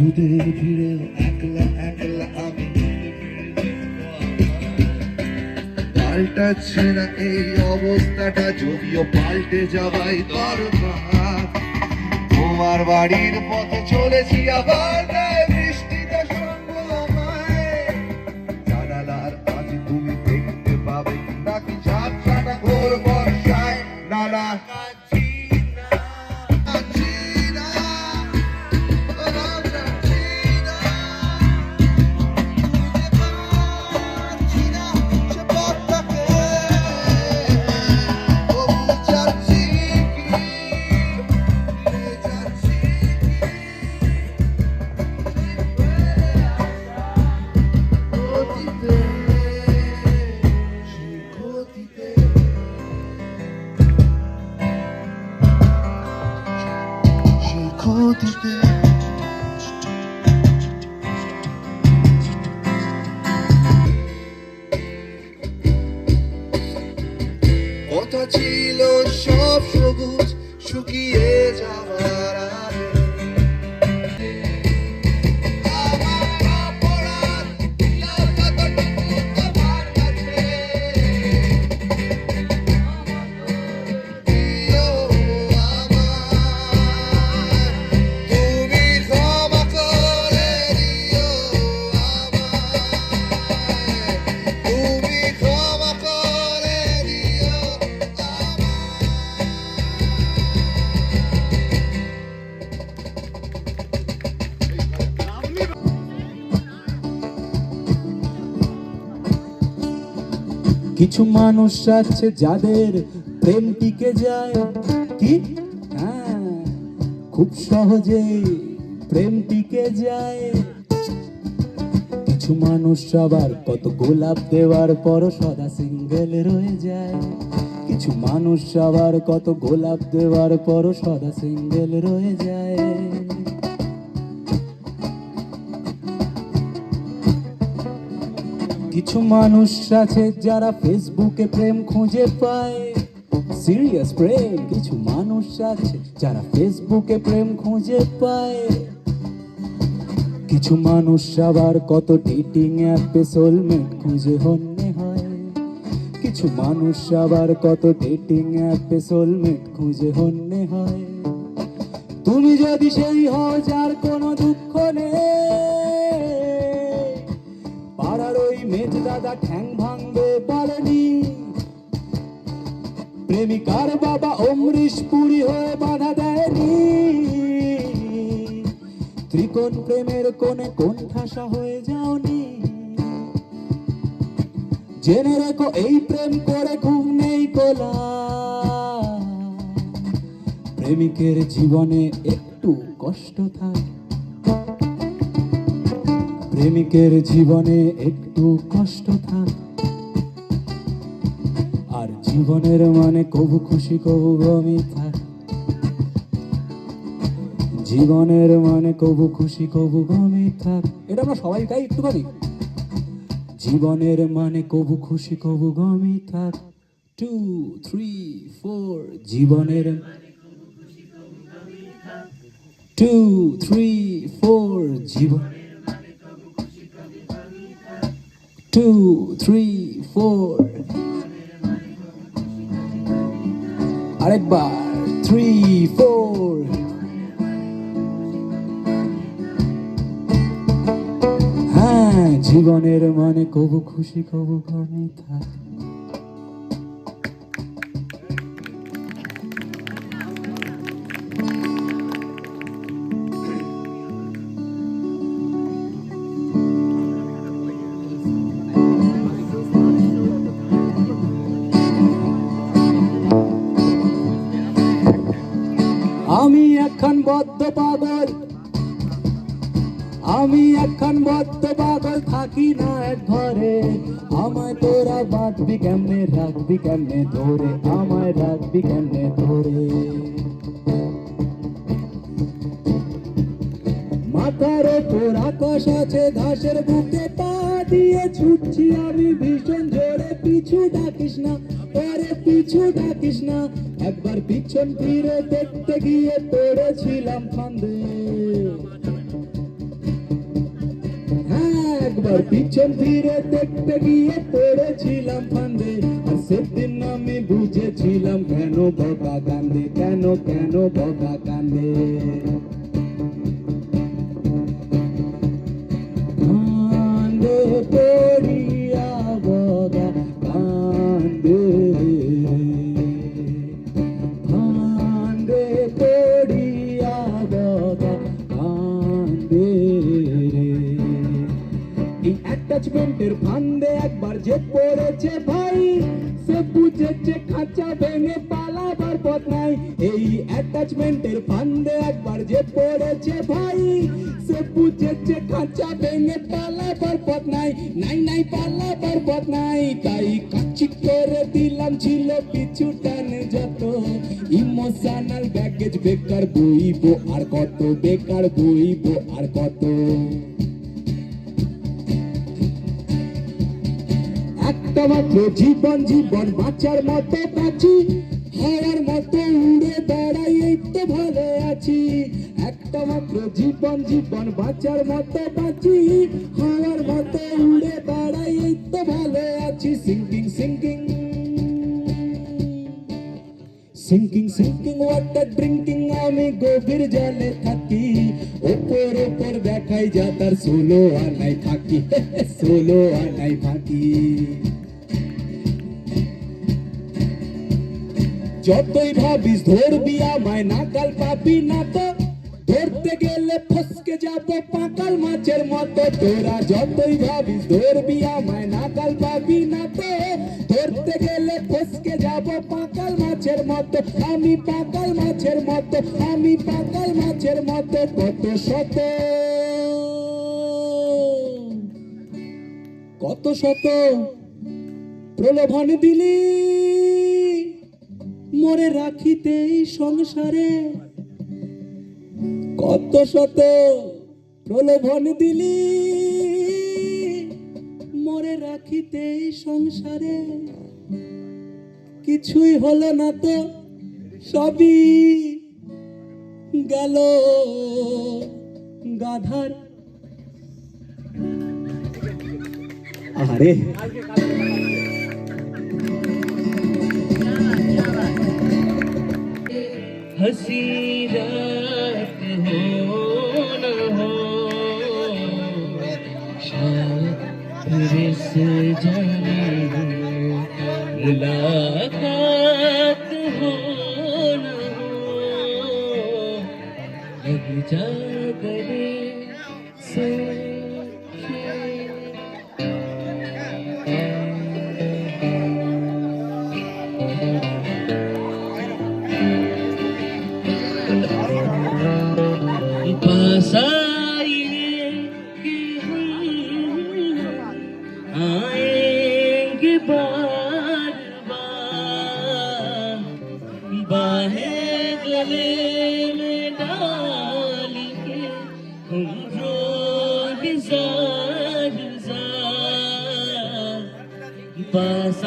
বন্ধুদের ভিড়ে একলা একলা আমি পাল্টাচ্ছে না এই অবস্থাটা, যদিও পাল্টে যাওয়াই দরকার। তোমার বাড়ির পথে চলেছি আবার, তাই বৃষ্টিতে সঙ্গ আমায়। জানালার কাছে তুমি দেখতে পাবে নাকি ঝাপসাটা ঘোর বর্ষায়। না না কথা ছিল সব সবুজ শুকিয়ে যাওয়ার আগে। আমার অপরাধ ছিল কতটুকু তোমার কাছে। দিও আমায়, তুমি ক্ষমা করে দিও আমায়, তুমি ক্ষমা করে দিও কিছু মানুষ আছে যাদের প্রেম টিকে যায়, কি হ্যাঁ খুব সহজে প্রেম টিকে যায়। কিছু মানুষ আবার কত গোলাপ দেওয়ার পর সদা সিঙ্গেল রয়ে যায়। কিছু মানুষ আবার কত গোলাপ দেওয়ার পর সদা সিঙ্গেল রয়ে যায়। কিছু মানুষ আছে যারা ফেসবুকে প্রেম খুঁজে পায়, সিরিয়াস প্রেম। কিছু মানুষ আছে যারা ফেসবুকে প্রেম খুঁজে পায়। কিছু মানুষ আবার কত ডেটিং অ্যাপে সোলমেট খুঁজে হন্যে হয়। কিছু মানুষ আবার কত ডেটিং অ্যাপে সোলমেট খুঁজে হন্যে হয়। তুমি যদি সেই হও যার কোনো দুঃখ নেই, পাড়ার ওই মেজ দাদা ঠ্যাং ভাঙবে বলেনি। প্রেমিকার বাবা অমৃষ পুরী হয়ে বাধা দেয়নি। ত্রিকোণ প্রেমের কোণে কোণঠাসা হয়ে যাওনি। জেনে রেখো এই প্রেম করে ঘুম নেই কোলা। প্রেমিকের জীবনে একটু কষ্ট থাক, প্রেমিকের জীবনে একটু কষ্ট থাক। আর জীবনের মানে কবু খুশি কবু গমই থাক। জীবনের মানে কবু খুশি কবু গমই থাক। এটা আমরা সবাই গাই একটুখানি। জীবনের মানে কবু খুশি কবু গমই থাক। 2, 3, 4 জীবনের 2, 3, 4 জীবন 2, 3, 4 আরেকবার 3, 4 হ্যাঁ জীবনের মানে কবু খুশি কবু গমই থাক। আমি এখন বদ্ধ পাগল, আমি এখন বদ্ধ পাগল, থাকি না এক ঘরে। আমায় তোরা বাঁধবি কেমনে, রাখবি কেমনে ধরে, আমায় রাখবি কেমনে ধরে। মাথার ওপর আকাশ আছে, ঘাসের বুকে পা দিয়ে ছুটছি আমি ভীষণ জোরে। পিছু ডাকিস না, পরে পিছু ডাকিস না। একবার পিছন ফিরে দেখতে গিয়ে পড়েছিলাম ফান্দে। একবার পিছন ফিরে দেখতে গিয়ে পড়েছিলাম ফান্দে, আর সেদিন আমি বুঝেছিলাম কেন বকা কান্দে, কেন কেন বকা কান্দে। কান্দে পড়িয়া বকা কান্দে, কান্দে পড়িয়া বকা কান্দে। এই অ্যাটাচমেন্টের ফান্দে একবার যে পড়েছে ভাই, সে বুঝেছে খাঁচা ভেঙে পালাবার পথ নাই। এই অ্যাটাচমেন্টের ফান্দে একবার যে পড়েছে ভাই, সে বুঝেছে খাঁচা ভেঙে পালাবার পথ নাই, নাই নাই পালাবার পথ নাই। তাই কাচি করে দিলাম ছিল পিছু টানে যত, ইমোশনাল ব্যাগেজ বেকার বইবো আর কত, বেকার বইবো আর কত। একটা মাত্র জীবন, জীবন বাঁচার মতো বাঁচি, হাওয়ার মতো উড়ে বেড়াই এই তো ভালো আছি। একটা মাত্র জীবন, জীবন বাঁচার মতো বাঁচি, হাওয়ার মতো উড়ে বেড়াই এই তো ভালো আছি। Sinking sinking sinking sinking water drinking, আমি গভীর জলে থাকি, ওপর ওপর দেখাই যা তার সোলো আনাই থাকি, সোলো আনাই থাকি। যতই ভাবিস ধরবি আমায় নাকাল পাবি না তো, ধরতে গেলে ফসকে যাব পাকাল মাছের মতো। তোরা যতই ভাবিস ধরবি আমায় নাকাল পাবি না তো, ধরতে গেলে ফসকে যাব পাকাল মাছের মতো। আমি পাকাল মাছের মতো, আমি পাকাল মাছের মতো। কত শত, কত শত প্রলোভন দিলি মোরে রাখিতে এই সংসারে, কত শত প্রলোভন দিলি মোরে রাখিতে এই সংসারে। কিছুই হলো না তো, সবই গেল গাধার। আরে हसी रात हो न हो, शायद फिर से जाने मुलाकात हो न हो, लग जा गले से पास आइए कि हम आएंगे बार बार, बाहें गले में डाल के हम रोज़ ज़ार ज़ार। पास